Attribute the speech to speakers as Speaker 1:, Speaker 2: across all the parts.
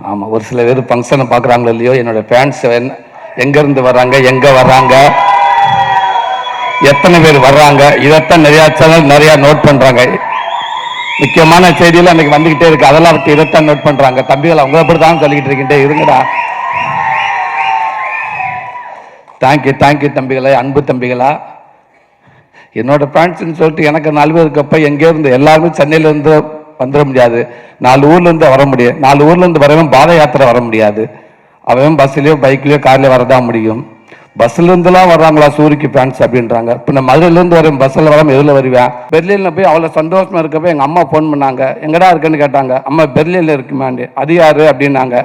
Speaker 1: ஆமாம், ஒரு சில பேர் ஃபங்க்ஷனை பார்க்குறாங்களோ இல்லையோ, என்னோட ஃபேன்ஸ் எங்கேருந்து வர்றாங்க, எங்கே வர்றாங்க, எத்தனை பேர் வர்றாங்க, இதைத்தான் நிறையா சேனல் நிறையா நோட் பண்ணுறாங்க. முக்கியமான செய்தியில் அன்றைக்கி வந்துக்கிட்டே இருக்குது, அதெல்லாம் பற்றி இதைத்தான் நோட் பண்ணுறாங்க. தம்பிகள் அவங்கள அப்படி தான் சொல்லிக்கிட்டு இருக்கிட்டே இருங்கடா. தேங்க்யூ தம்பிகளா, அன்பு தம்பிகளா. என்னோட ஃபேன்ஸ்ன்னு சொல்லிட்டு எனக்கு 4 பேர் இருக்கப்போ எங்கேருந்து எல்லாருமே சென்னையிலேருந்து வந்துட முடியாது, 4 ஊர்லேருந்து வர முடியும். 4 ஊர்லேருந்து வரவும் பாத யாத்திரை வர முடியாது. அவன் பஸ்லேயோ பைக்லேயோ கார்லேயோ வரதான் முடியும். பஸ்லேருந்துலாம் வர்றாங்களா சூரிக்கு ஃபேன்ஸ் அப்படின்றாங்க. இப்போ நான் மதுரையிலேருந்து வரேன், பஸ்ஸில் வராமல் எதில் வருவேன். பெர்லினில் போய் அவ்வளோ சந்தோஷமாக இருக்கப்போ எங்கள் அம்மா ஃபோன் பண்ணாங்க, எங்கடா இருக்குன்னு கேட்டாங்க. அம்மா பெர்லினில் இருக்குமாண்டு. அது யார் அப்படின்னாங்க.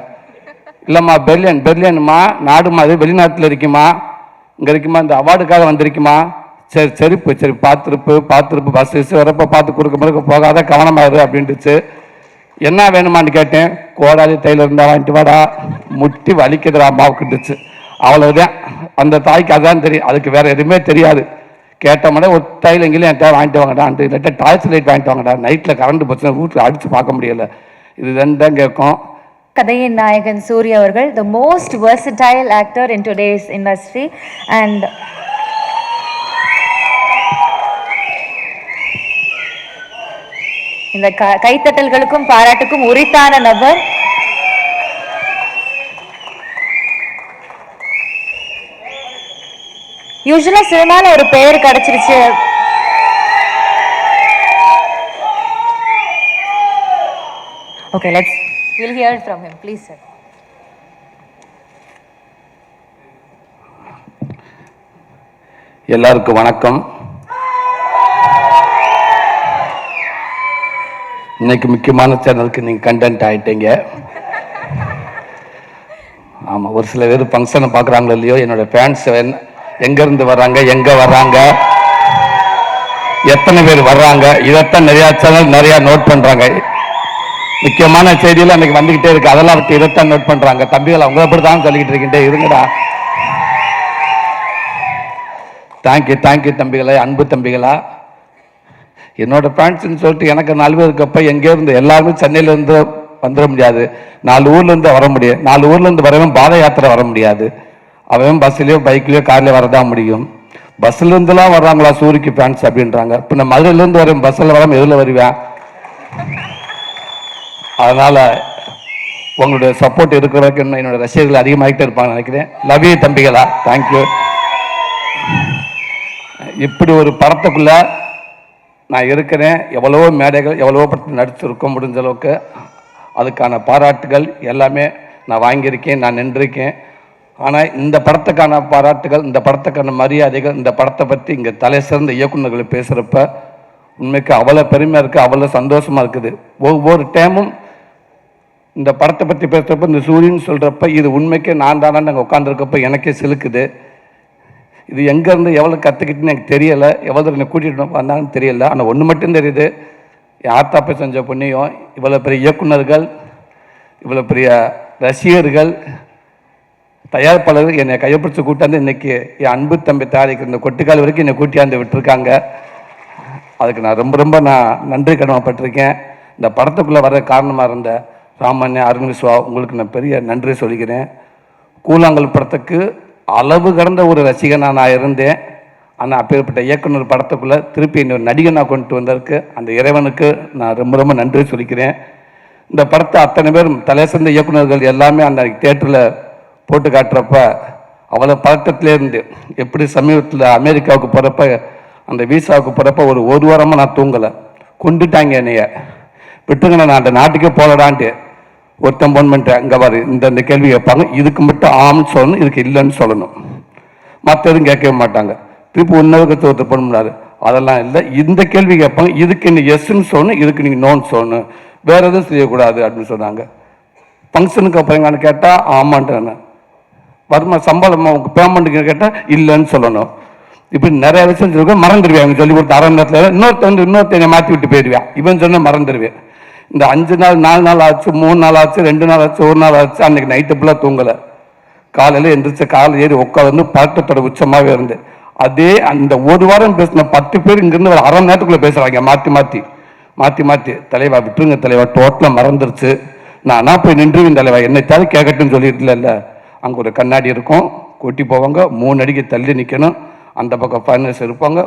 Speaker 1: இல்லைம்மா பெர்லின்மா நாடுமா, அது வெளிநாட்டில் இருக்குமா, இங்கே இருக்குமா, இந்த அவார்டுக்காக வந்திருக்குமா. சரி பார்த்துருப்பு பஸ் வரப்போ பார்த்து கொடுக்க போகாத, கவனமாயிரு அப்படின்ட்டுச்சு. என்ன வேணுமான்னு கேட்டேன். கோடாலி தையில் இருந்தால் வாங்கிட்டு வாடா, முட்டி வலிக்குதுடா அம்மாவுக்குட்டுச்சு. அவ்வளோதான். அந்த தாய்க்கு அதான் தெரியும், அதுக்கு வேறு எதுவுமே தெரியாது. கேட்டோம்னா ஒரு தையில் எங்கேயும் என் தேவை வாங்கிட்டு வாங்கடான்ட்டு, இல்லாட்டா டார்ச் லைட் வாங்கிட்டு வாங்கடா, நைட்டில் கரண்ட் போச்சுன்னா வீட்டில் அடித்து பார்க்க முடியலை. இது தான் கேட்கும்.
Speaker 2: கதையின் நாயகன் சூர்யா அவர்கள், the most versatile actor in today's industry, and இந்த கைத்தட்டல்களுக்கும் பாராட்டுக்கும் உரித்தான நபர். யூசுவலா சினிமால ஒரு பெயர் கிடைச்சிருச்சு. Okay, we'll hear it from him, please sir.
Speaker 1: எல்லாருக்கும் வணக்கம். இன்னைக்கு முக்கியமான சேனலுக்கு நீங்கள் கண்டென்ட் ஆகிட்டீங்க. ஆமாம், ஒரு சில பேர் ஃபங்க்ஷனை பார்க்குறாங்களோ இல்லையோ, என்னோட ஃபேன்ஸ் எங்கேருந்து வர்றாங்க, எங்கே வர்றாங்க, எத்தனை பேர் வர்றாங்க, இதைத்தான் நிறையா சேனல் நிறையா நோட் பண்ணுறாங்க. முக்கியமான செய்தியில் அன்றைக்கி வந்துக்கிட்டே இருக்குது, அதெல்லாம் பற்றி இதைத்தான் நோட் பண்ணுறாங்க. தம்பிகள் அவங்கள அப்படி தான் சொல்லிக்கிட்டு இருக்கிட்டே இருங்கடா. தேங்க்யூ தம்பிகளா, அன்பு தம்பிகளா. என்னோட ஃபேன்ஸ்ன்னு சொல்லிட்டு எனக்கு 4 பேர் இருக்கப்போ எங்கேருந்து எல்லாருமே சென்னையிலேருந்து வந்துட முடியாது, 4 ஊர்லேருந்து வர முடியும். 4 ஊர்லேருந்து வரவும் பாத யாத்திரை வர முடியாது. அவன் பஸ்லேயோ பைக்லேயோ கார்லேயோ வரதான் முடியும். பஸ்லேருந்துலாம் வர்றாங்களா சூரிக்கு ஃபேன்ஸ் அப்படின்றாங்க. இப்போ நான் மதுரையிலேருந்து வரேன், பஸ்ஸில் வராமல் எதில் வருவேன். அதனால் உங்களுடைய சப்போர்ட் இருக்கிற வரைக்கும் என்னோட ரசிகர்கள் அதிகமாகிட்டே இருப்பாங்க நினைக்கிறேன். லவ் யூ தம்பிகளா, தேங்க்யூ. இப்படி ஒரு படத்துக்குள்ளே நான் இருக்கிறேன். எவ்வளவோ மேடைகள், எவ்வளவோ படத்தில் நடிச்சிருக்க முடிஞ்ச அளவுக்கு அதுக்கான பாராட்டுகள் எல்லாமே நான் வாங்கியிருக்கேன், நான் நின்றிருக்கேன். ஆனால் இந்த படத்துக்கான பாராட்டுகள், இந்த படத்துக்கான மரியாதைகள், இந்த படத்தை பற்றி இங்கே தலை சிறந்த இயக்குநர்கள் பேசுகிறப்ப உண்மைக்கு அவ்வளோ பெருமையாக இருக்குது, அவ்வளோ சந்தோஷமாக இருக்குது. ஒவ்வொரு டைமும் இந்த படத்தை பற்றி பேசுகிறப்ப, இந்த சூரியன் சொல்கிறப்ப இது உண்மைக்கு நான் தானே நாங்கள் உட்காந்துருக்கப்ப எனக்கே சிலுக்குது. இது எங்கேருந்து எவ்வளோ கற்றுக்கிட்டுன்னு எனக்கு தெரியலை, எவ்வளோ என்னை கூட்டிகிட்டு வந்தாங்கன்னு தெரியலை. ஆனால் ஒன்று மட்டும் தெரியுது, என் ஆத்தாப்பை செஞ்ச புண்ணியம், இவ்வளோ பெரிய இயக்குநர்கள், இவ்வளோ பெரிய ரசிகர்கள், தயாரிப்பாளர்கள் என்னை கையப்பிடிச்சு கூட்டாந்து இன்றைக்கி என் அன்பு தம்பி தயாரிக்கிற இந்த கொட்டிக்கால் வரைக்கும் என்னை கூட்டியாந்து விட்டுருக்காங்க. அதுக்கு நான் ரொம்ப நன்றி கடமைப்பட்டிருக்கேன். இந்த படத்துக்குள்ளே வர காரணமாக இருந்த ராமண்ணே, அருண் விஸ்வா, உங்களுக்கு நான் பெரிய நன்றி சொல்லிக்கிறேன். கூழாங்கல் படத்துக்கு அளவு கடந்த ஒரு ரசிகனாக நான் இருந்தேன். ஆனால் அப்பேற்பட்ட இயக்குனர் படத்துக்குள்ளே திருப்பி இன்னொரு நடிகனாக கொண்டு வந்ததற்கு அந்த இறைவனுக்கு நான் ரொம்ப நன்றி சொல்லிக்கிறேன். இந்த படத்தை அத்தனை பேரும் தலை சிறந்த இயக்குநர்கள் எல்லாமே அந்த தியேட்டரில் போட்டு காட்டுறப்ப அவ்வளோ பதட்டத்திலேருந்து, எப்படி சமீபத்தில் அமெரிக்காவுக்கு போகிறப்ப அந்த வீசாவுக்கு போகிறப்ப ஒரு வாரமாக நான் தூங்கலை. கொண்டுட்டாங்க என்னைய, விட்டுங்க நான் அந்த நாட்டுக்கே போகலான்ட்டு. ஒருத்தன் ஃபோன் பண்ணிட்டேன், இங்கே பாரு இந்த கேள்வி கேட்பாங்க, இதுக்கு மட்டும் ஆம்னு சொல்லணும், இதுக்கு இல்லைன்னு சொல்லணும், மற்ற எதுவும் கேட்கவே மாட்டாங்க. திருப்பி ஒருத்தர் ஃபோன் பண்ணாரு, அதெல்லாம் இல்லை, இந்த கேள்வி கேட்பாங்க, இதுக்கு நீங்கள் எஸ்ன்னு சொல்லணும், இதுக்கு நீங்கள் நோன்னு சொல்லணும், வேறு எதுவும் செய்யக்கூடாது அப்படின்னு சொன்னாங்க. ஃபங்க்ஷனுக்கு அப்புறம் கேட்டால் ஆமான்ட்டு, வருமா சம்பளம் உங்கள் பேமெண்ட்டுக்கு கேட்டால் இல்லைன்னு சொல்லணும். இப்படி நிறைய விஷயம் சொல்லுங்க, மறந்துடுவேன். அவங்க சொல்லி கொடுத்த 1/2 மணி நேரத்தில் இன்னொருத்தனை மாற்றி விட்டு போயிடுவேன். இவன் சொன்ன மறந்துடுவேன். இந்த 5 நாள் 4 நாள் ஆச்சு, 3 நாள் ஆச்சு, 2 நாள் ஆச்சு, 1 நாள் ஆச்சு. அன்றைக்கி நைட்டு ஃபுல்லாக தூங்கலை. காலையில் எந்திரிச்சு காலையில் ஏறி உட்காந்து பதட்டத்தோட உச்சமாகவே இருந்து அதே அந்த ஒரு வாரம் பேசின 10 பேர் இங்கேருந்து ஒரு 1/2 மணி நேரத்துக்குள்ளே பேசுகிறாங்க, மாற்றி தலைவா விட்டுருங்க தலைவா, டோட்டலாக மறந்துருச்சு, நானா போய் நின்றுவேன் தலைவா, என்னை தவிர கேட்கட்டும்னு சொல்லிட்டுல. அங்கே ஒரு கண்ணாடி இருக்கும், கூட்டி போவாங்க, 3 அடிக்கு தள்ளி நிற்கணும். அந்த பக்கம் ஃபைனல்ஸ் இருப்பாங்க.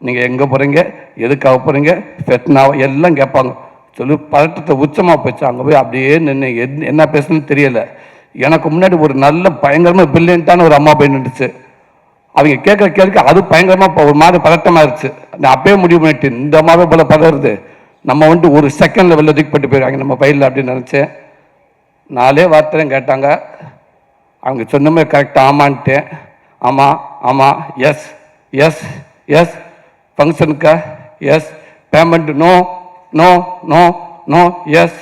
Speaker 1: நீங்கள் எங்கே போகிறீங்க, எதுக்காக போகிறீங்க, ஃபெட்னாவோ எல்லாம் கேட்பாங்க. சொல்லி பதட்டத்தை உச்சமாக போச்சு. அங்கே போய் அப்படியே நின்று என்ன பேசணும்னு தெரியலை. எனக்கு முன்னாடி ஒரு நல்ல பயங்கரமாக பில்லியன்ட்டான ஒரு அம்மா போய் நின்றுச்சு. அவங்க கேட்குற கேட்க அது பயங்கரமாக ஒரு மாதிரி பதட்டமாகிடுச்சு. நான் அப்பயே முடிவு பண்ணிட்டு, இந்த அம்மாவே போல பதறுது, நம்ம வந்துட்டு ஒரு செகண்டில் வெளில தூக்கிப்பட்டு போயிடுவாங்க நம்ம பையில் அப்படின்னு நினச்சேன். 4 வார்த்தையும் கேட்டாங்க. அவங்க சொன்ன மாதிரி கரெக்டாக ஆமான்ட்டேன். ஆமாம் ஆமாம், எஸ் எஸ் எஸ், ஃபங்க்ஷனுக்கா yes, payment no no no no, yes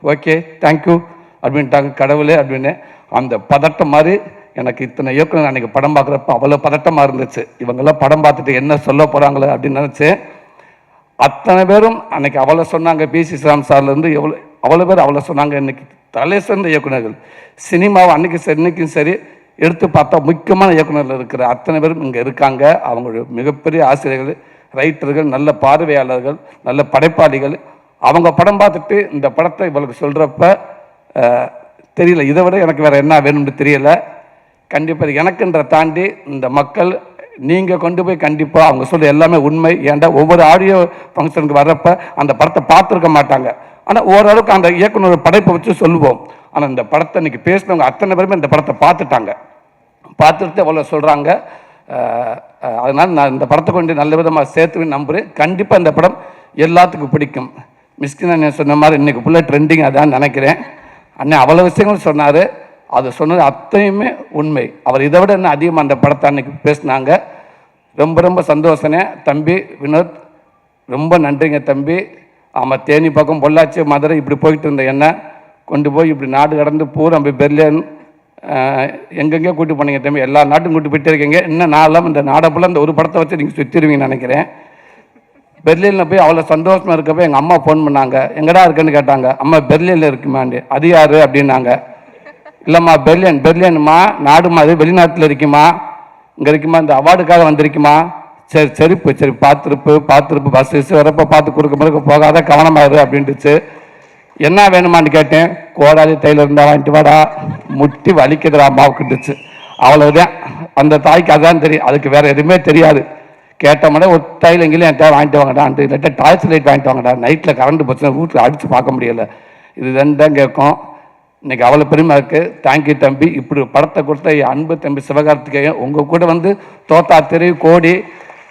Speaker 1: okay thank you அப்படின்ட்டாங்க. கடவுளே அப்படின்னு அந்த பதட்டம் மாதிரி எனக்கு இத்தனை இயக்குனர் அன்றைக்கி படம் பார்க்குறப்ப அவ்வளோ பதட்டமாக இருந்துச்சு. இவங்கெல்லாம் படம் பார்த்துட்டு என்ன சொல்ல போகிறாங்களே அப்படின்னு நினச்சேன். அத்தனை பேரும் அன்றைக்கி அவ்வளோ சொன்னாங்க. பிசி ஸ்ரீராம் சார்லேருந்து அவ்வளோ பேர் அவ்வளோ சொன்னாங்க. இன்றைக்கி தலை சிறந்த இயக்குநர்கள் சினிமாவை இன்னைக்கும் சரி எடுத்து பார்த்தா முக்கியமான இயக்குநர்கள் இருக்கிற அத்தனை பேரும் இங்கே இருக்காங்க. அவங்களுடைய மிகப்பெரிய ஆசிரியர்கள், ரைட்டர்கள், நல்ல பார்வையாளர்கள், நல்ல படைப்பாளிகள். அவங்க படம் பார்த்துட்டு இந்த படத்தை இவளுக்கு சொல்கிறப்ப தெரியல, இதை விட எனக்கு வேறு என்ன வேணும்னு தெரியல. கண்டிப்பாக எனக்குன்ற தாண்டி இந்த மக்கள் நீங்கள் கொண்டு போய் கண்டிப்பாக அவங்க சொல்ல எல்லாமே உண்மை. ஏன்டா ஒவ்வொரு ஆடியோ ஃபங்க்ஷனுக்கு வர்றப்ப அந்த படத்தை பார்த்துருக்க மாட்டாங்க. ஆனால் ஓரளவுக்கு அந்த இயக்குனர் படைப்பை வச்சு சொல்லுவோம். ஆனால் இந்த படத்தை இன்றைக்கி பேசினவங்க அத்தனை பேருமே இந்த படத்தை பார்த்துட்டாங்க. பார்த்துட்டு அவ்வளோ சொல்கிறாங்க. அதனால் நான் இந்த படத்தை கொண்டு நல்ல விதமாக சேர்த்துவேன்னு நம்புகிறேன். கண்டிப்பாக இந்த படம் எல்லாத்துக்கும் பிடிக்கும். மிஸ்கின் அண்ணன் சொன்ன மாதிரி இன்றைக்கி ஃபுல்லாக ட்ரெண்டிங் அதான் நினைக்கிறேன். அண்ணன் அவ்வளோ விஷயங்களும் சொன்னார். அது சொன்னது அத்தனையுமே உண்மை. அவர் இதை விட என்ன அதிகமாக அந்த படத்தை அன்றைக்கி பேசினாங்க. ரொம்ப ரொம்ப சந்தோஷனே தம்பி வினோத், ரொம்ப நன்றிங்க தம்பி. ஆமாம், தேனி பக்கம் பொள்ளாச்சி மதுரை இப்படி போயிட்டு இருந்த என்ன கொண்டு போய் இப்படி நாடு கடந்து பூரா போய் பெர்லின் எங்கெங்கே கூட்டி போனீங்க தம்பி. எல்லா நாட்டும் கூட்டி போயிட்டே இருக்கீங்க. இன்னும் நாளெல்லாம் இந்த நாடை ஃபுல்லாக இந்த ஒரு படத்தை வச்சு நீங்கள் சுற்றிடுவீங்கன்னு நினைக்கிறேன். பெர்லினில் போய் அவ்வளோ சந்தோஷமாக இருக்கப்போ எங்கள் அம்மா ஃபோன் பண்ணாங்க. எங்கடா இருக்குன்னு கேட்டாங்க. அம்மா பெர்லினில் இருக்குமாண்டு. அது யார் அப்படின்னாங்க. இல்லைம்மா பெர்லின்மா நாடுமா, அது வெளிநாட்டில் இருக்குமா, இங்கே இருக்குமா, இந்த அவார்டுக்காக வந்திருக்குமா. சரி சரி பார்த்துருப்பு பஸ் வரப்போ பார்த்து கொடுக்க போகாத கவனமாயிரு அப்படின்ட்டுச்சு. என்ன வேணுமான்னு கேட்டேன். கோடாலி தையில் இருந்தால் வாங்கிட்டு வாடா, முட்டி வலிக்குதுடா அம்மாவுக்குட்டுச்சு. அவ்வளோதான். அந்த தாய்க்கு அதான் தெரியும், அதுக்கு வேறு எதுவுமே தெரியாது. கேட்டோம்னா ஒரு தையில் எங்கேயும் என் தேவை வாங்கிட்டு வாங்கடா, இல்லாட்டா டார்ச் லைட் வாங்கிட்டு வாங்கடா, நைட்டில் கரண்ட் போச்சுன்னா வீட்டில் அடித்து பார்க்க முடியலை. இது தான் கேட்கும். இன்றைக்கி அவ்வளோ பெருமை இருக்குது. தேங்க்யூ தம்பி. இப்படி படத்தை கொடுத்த அன்பு தம்பி சிவகார்த்திகேயன், உங்கள் கூட வந்து தோத்தா தெரு கோடி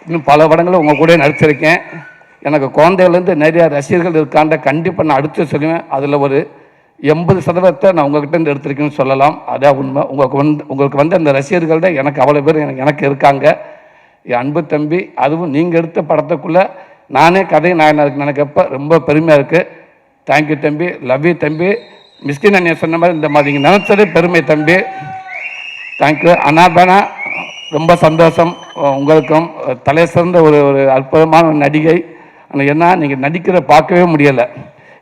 Speaker 1: இன்னும் பல படங்களும் உங்கள் கூட நடிச்சிருக்கேன். எனக்கு குழந்தைகள்லேருந்து நிறையா ரசிகர்கள் இருக்காண்ட கண்டிப்பாக நான் அடுத்து சொல்லுவேன். அதில் ஒரு 80% நான் உங்கள்கிட்ட எடுத்திருக்கேன்னு சொல்லலாம். அதான் உண்மை. உங்களுக்கு வந்து அந்த ரசிகர்கள் தான் எனக்கு அவ்வளோ பேர் எனக்கு இருக்காங்க. என் அன்பு தம்பி, அதுவும் நீங்கள் எடுத்த படத்துக்குள்ளே நானே கதை நாயனாருக்கு நினைக்கப்ப ரொம்ப பெருமையாக இருக்குது. தேங்க்யூ தம்பி. லவ் யூ தம்பி. மிஸ்கின் அண்ணன் சொன்ன மாதிரி இந்த மாதிரி நீங்கள் நினச்சதே பெருமை தம்பி. தேங்க்யூ. அனாபனா ரொம்ப சந்தோஷம். உங்களுக்கும் தலை சிறந்த ஒரு அற்புதமான நடிகை. ஆனால் என்ன நீங்கள் நடிக்கிற பார்க்கவே முடியலை.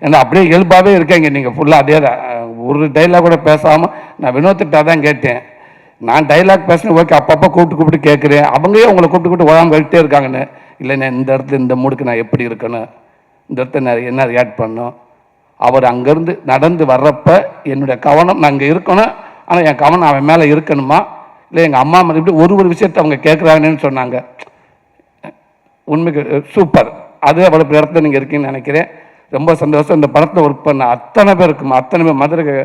Speaker 1: ஏன்னா அப்படியே இயல்பாகவே இருக்கீங்க நீங்கள் ஃபுல்லாக. அதே தான், ஒரு டைலாக் கூட பேசாமல் நான் வினோத்திட்டா தான் கேட்டேன். நான் டைலாக் பேசினேன், ஓகே, அப்பப்போ கூப்பிட்டு கேட்குறேன். அவங்களே உங்களை கூப்பிட்டு ஓடாமல் போயிட்டே இருக்காங்கன்னு. இல்லை, நான் இந்த இடத்துல இந்த மூடுக்கு நான் எப்படி இருக்கணும், இந்த இடத்துல நான் என்ன ரியாக்ட் பண்ணணும். அவர் அங்கேருந்து நடந்து வர்றப்ப என்னுடைய கவனம் நான் அங்கே இருக்கணும். ஆனால் என் கவனம் அவன் மேலே இருக்கணுமா, இல்லை எங்கள் அம்மா மேலே இப்படி ஒரு விஷயத்தை அவங்க கேட்குறாங்கன்னு சொன்னாங்க. உண்மைக்கு சூப்பர். அது அவ்வளோ இடத்துல நீங்கள் இருக்கீங்கன்னு நினைக்கிறேன். ரொம்ப சந்தோஷம். இந்த படத்தில் ஒர்க் பண்ண அத்தனை பேருக்கும், அத்தனை பேர் மதுரை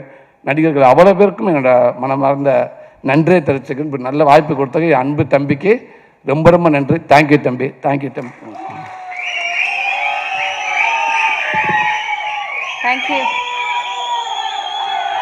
Speaker 1: நடிகர்கள் அவ்வளோ பேருக்கும் என்னோட மனமார்ந்த நன்றியை தெரிவிச்சுக்கணும். இப்படி நல்ல வாய்ப்பு கொடுத்தது என் அன்பு தம்பிக்கு ரொம்ப ரொம்ப நன்றி. தேங்க்யூ தம்பி. தேங்க்யூ தம்பி.
Speaker 2: Thank you.